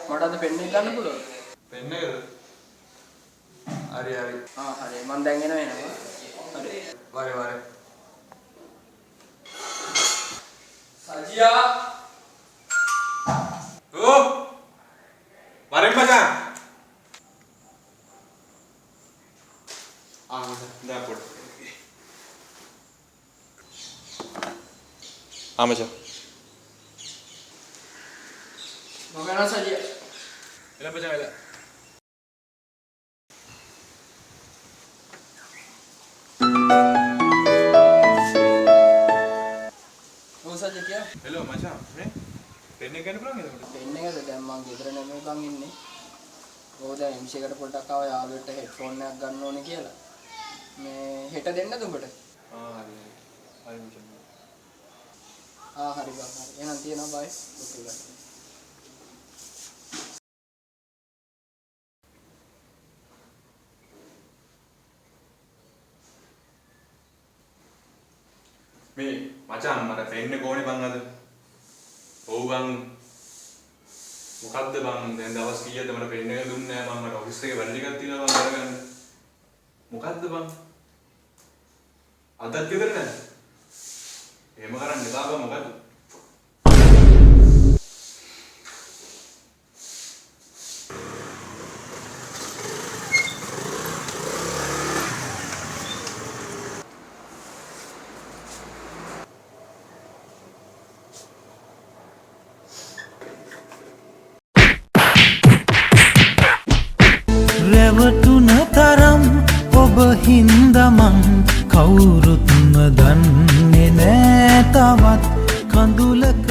මට අද පෙන් එක ගන්න පුළුවන්ද? පෙන් එකද? හරි හරි. හරි මම දැන් එනවා. හරි. වරේ. සජියා. ඕ! වරෙන් මචං. දැන් පොඩ්. මචං. මම යනවා සජියා. එළ මචං එළ. සජියා හෙලෝ මචං මේ පෙන් එක ගන්න පුළුවන්ද එතකොට? පෙන් එකද දැන් මම ගෙදර නෙමෙයිකන් ඉන්නේ. ඕක දැන් MC එකට පොඩ්ඩක් ආවා යාළුවෙක්ට හෙඩ්ෆෝන් එකක් ගන්න ඕනේ කියලා. මේ හෙට දෙන්නද උඹට? හරි. හරි මචං. හරි බං හරි. එහෙනම් තියනවා බයි. ඔකේ බයි. මේ මචං මට පෙන් එක ඕනේ බං අද. ඔව් බං. මොකද්ද බං දැන් දවස් කීයද මට පෙන් එක දුන්නේ නැහැ මම මට ඔෆිස් එකේ වැඩ ටිකක් තියෙනවා බං කරගන්න. මොකද්ද බං? අදත් ගෙදර නැහැ. එහෙම කරන්න එපා බං මොකද්ද? රැවටුන තරම් ඔබ හින්දමන් කවුරුත්ම දන්නේ නෑ තවත් කඳුලක